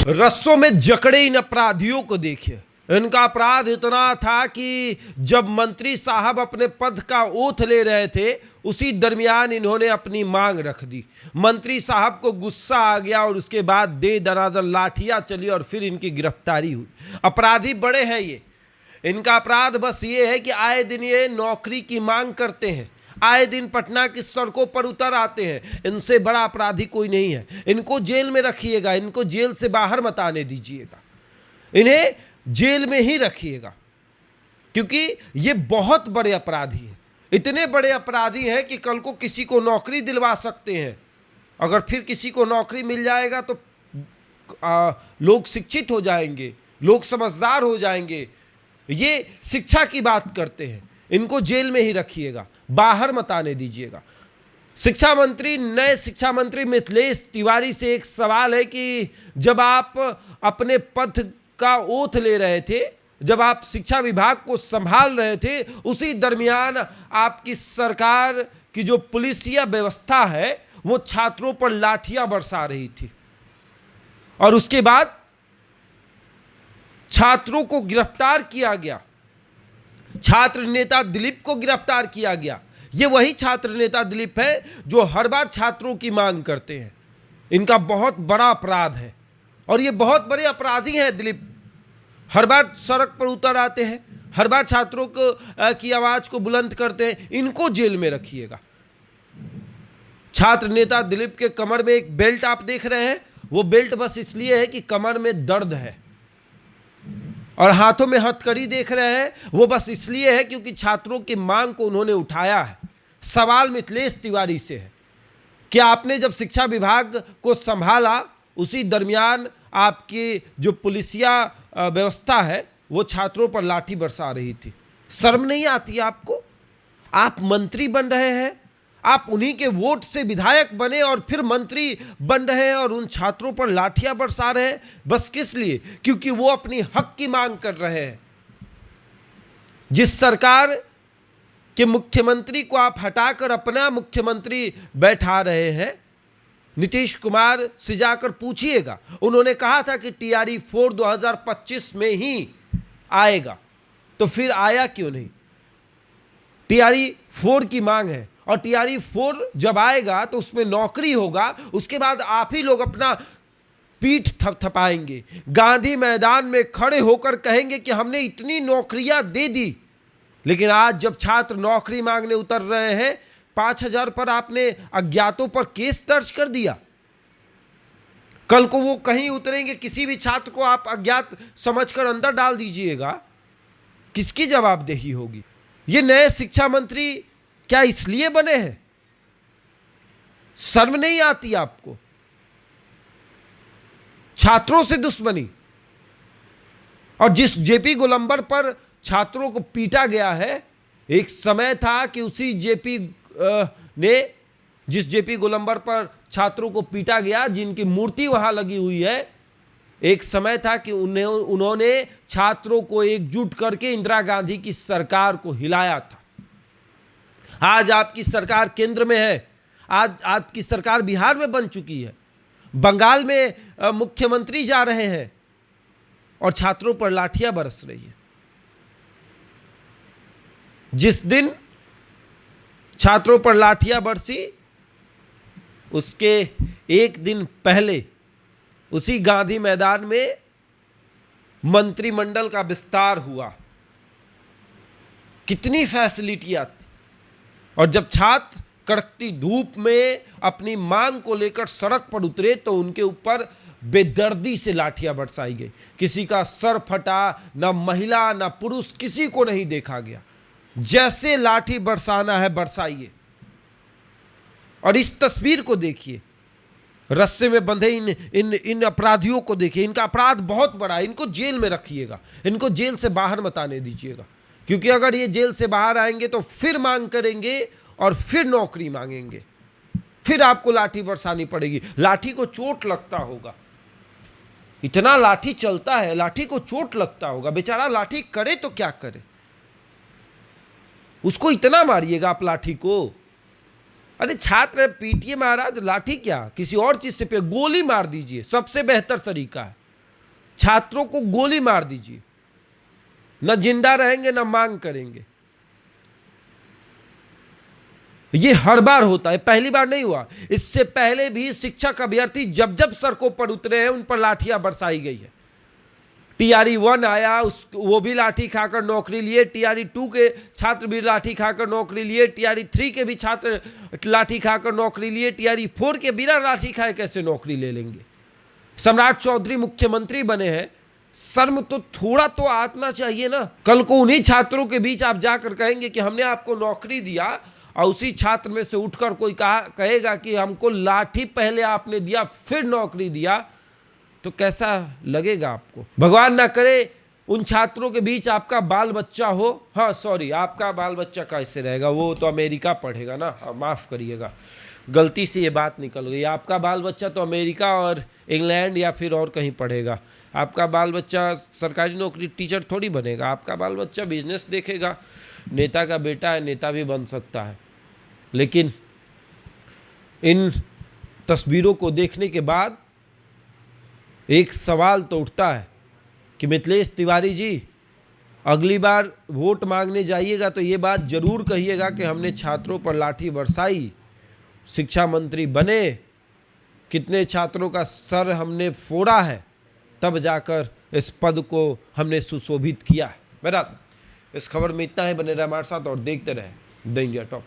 रस्सों में जकड़े इन अपराधियों को देखिए। इनका अपराध इतना था कि जब मंत्री साहब अपने पद का ओथ ले रहे थे, उसी दरमियान इन्होंने अपनी मांग रख दी। मंत्री साहब को गुस्सा आ गया और उसके बाद दे दनादन लाठियां चली और फिर इनकी गिरफ्तारी हुई। अपराधी बड़े हैं ये। इनका अपराध बस ये है कि आए दिन ये नौकरी की मांग करते हैं, आए दिन पटना की सड़कों पर उतर आते हैं। इनसे बड़ा अपराधी कोई नहीं है। इनको जेल में रखिएगा, इनको जेल से बाहर मत आने दीजिएगा, इन्हें जेल में ही रखिएगा, क्योंकि ये बहुत बड़े अपराधी हैं। इतने बड़े अपराधी हैं कि कल को किसी को नौकरी दिलवा सकते हैं। अगर फिर किसी को नौकरी मिल जाएगा तो लोग शिक्षित हो जाएंगे, लोग समझदार हो जाएंगे। ये शिक्षा की बात करते हैं। इनको जेल में ही रखिएगा, बाहर मत आने दीजिएगा। शिक्षा मंत्री, नए शिक्षा मंत्री मिथिलेश तिवारी से एक सवाल है कि जब आप अपने पद का ओथ ले रहे थे, जब आप शिक्षा विभाग को संभाल रहे थे, उसी दरमियान आपकी सरकार की जो पुलिसिया व्यवस्था है वो छात्रों पर लाठियां बरसा रही थी और उसके बाद छात्रों को गिरफ्तार किया गया। छात्र नेता दिलीप को गिरफ्तार किया गया। ये वही छात्र नेता दिलीप है जो हर बार छात्रों की मांग करते हैं। इनका बहुत बड़ा अपराध है और ये बहुत बड़े अपराधी हैं। दिलीप हर बार सड़क पर उतर आते हैं, हर बार छात्रों को की आवाज को बुलंद करते हैं। इनको जेल में रखिएगा। छात्र नेता दिलीप के कमर में एक बेल्ट आप देख रहे हैं, वो बेल्ट बस इसलिए है कि कमर में दर्द है, और हाथों में हथकड़ी देख रहे हैं, वो बस इसलिए है क्योंकि छात्रों की मांग को उन्होंने उठाया है। सवाल मिथिलेश तिवारी से है कि आपने जब शिक्षा विभाग को संभाला, उसी दरमियान आपकी जो पुलिसिया व्यवस्था है वो छात्रों पर लाठी बरसा रही थी। शर्म नहीं आती आपको? आप मंत्री बन रहे हैं, आप उन्हीं के वोट से विधायक बने और फिर मंत्री बन रहे हैं और उन छात्रों पर लाठियां बरसा रहे हैं। बस किस लिए? क्योंकि वो अपनी हक की मांग कर रहे हैं। जिस सरकार के मुख्यमंत्री को आप हटाकर अपना मुख्यमंत्री बैठा रहे हैं, नीतीश कुमार से जाकर पूछिएगा। उन्होंने कहा था कि TRE 4 2025 में ही आएगा, तो फिर आया क्यों नहीं? TRE 4 की मांग है और TRE 4 जब आएगा तो उसमें नौकरी होगा। उसके बाद आप ही लोग अपना पीठ थपथपाएंगे, गांधी मैदान में खड़े होकर कहेंगे कि हमने इतनी नौकरियां दे दी। लेकिन आज जब छात्र नौकरी मांगने उतर रहे हैं, 5000 पर आपने अज्ञातों पर केस दर्ज कर दिया। कल को वो कहीं उतरेंगे, किसी भी छात्र को आप अज्ञात समझकर अंदर डाल दीजिएगा, किसकी जवाबदेही होगी? ये नए शिक्षा मंत्री क्या इसलिए बने हैं? शर्म नहीं आती आपको? छात्रों से दुश्मनी। और जिस JP गोलंबर पर छात्रों को पीटा गया है, एक समय था कि उसी जिस JP गोलंबर पर छात्रों को पीटा गया, जिनकी मूर्ति वहां लगी हुई है, एक समय था कि उन्होंने छात्रों को एकजुट करके इंदिरा गांधी की सरकार को हिलाया था। आज आपकी सरकार केंद्र में है, आज आपकी सरकार बिहार में बन चुकी है, बंगाल में मुख्यमंत्री जा रहे हैं और छात्रों पर लाठियां बरस रही है। जिस दिन छात्रों पर लाठियां बरसी, उसके एक दिन पहले उसी गांधी मैदान में मंत्रिमंडल का विस्तार हुआ। कितनी फैसिलिटियां थी। और जब छात्र कड़कती धूप में अपनी मांग को लेकर सड़क पर उतरे तो उनके ऊपर बेदर्दी से लाठियां बरसाई गई। किसी का सर फटा, ना महिला ना पुरुष, किसी को नहीं देखा गया। जैसे लाठी बरसाना है बरसाइए। और इस तस्वीर को देखिए, रस्से में बंधे इन अपराधियों को देखिए। इनका अपराध बहुत बड़ा है। इनको जेल में रखिएगा, इनको जेल से बाहर मत आने दीजिएगा, क्योंकि अगर ये जेल से बाहर आएंगे तो फिर मांग करेंगे और फिर नौकरी मांगेंगे, फिर आपको लाठी बरसानी पड़ेगी। लाठी को चोट लगता होगा, इतना लाठी चलता है, लाठी को चोट लगता होगा। बेचारा लाठी करे तो क्या करे, उसको इतना मारिएगा आप लाठी को अरे छात्र पीटिए महाराज, लाठी क्या, किसी और चीज से गोली मार दीजिए, सबसे बेहतर तरीका है। छात्रों को गोली मार दीजिए, न जिंदा रहेंगे न मांग करेंगे। ये हर बार होता है, पहली बार नहीं हुआ। इससे पहले भी शिक्षक अभ्यर्थी जब जब सड़कों पर उतरे हैं उन पर लाठियां बरसाई गई है। टीआरई 1 आया, वो भी लाठी खाकर नौकरी लिए। टीआरई 2 के छात्र भी लाठी खाकर नौकरी लिए। टीआरई 3 के भी छात्र लाठी खाकर नौकरी लिए। टीआरई 4 के बिना लाठी खाए कैसे नौकरी ले लेंगे? सम्राट चौधरी मुख्यमंत्री बने हैं, शर्म तो थोड़ा तो आत्मा चाहिए ना। कल को उन्हीं छात्रों के बीच आप जाकर कहेंगे कि हमने आपको नौकरी दिया, और उसी छात्र में से उठकर कोई कहेगा कि हमको लाठी पहले आपने दिया फिर नौकरी दिया, तो कैसा लगेगा आपको? भगवान ना करे उन छात्रों के बीच आपका बाल बच्चा हो। हाँ सॉरी, आपका बाल बच्चा कैसे रहेगा, वो तो अमेरिका पढ़ेगा ना, माफ़ करिएगा, गलती से ये बात निकल गई। आपका बाल बच्चा तो अमेरिका और इंग्लैंड या फिर और कहीं पढ़ेगा। आपका बाल बच्चा सरकारी नौकरी टीचर थोड़ी बनेगा। आपका बाल बच्चा बिजनेस देखेगा। नेता का बेटा है, नेता भी बन सकता है। लेकिन इन तस्वीरों को देखने के बाद एक सवाल तो उठता है कि मिथिलेश तिवारी जी, अगली बार वोट मांगने जाइएगा तो ये बात जरूर कहिएगा कि हमने छात्रों पर लाठी बरसाई, शिक्षा मंत्री बने, कितने छात्रों का सर हमने फोड़ा है, तब जाकर इस पद को हमने सुशोभित किया। बहरहाल इस खबर में इतना है। बने रहे हमारे साथ और देखते रहे द इंडिया टॉप।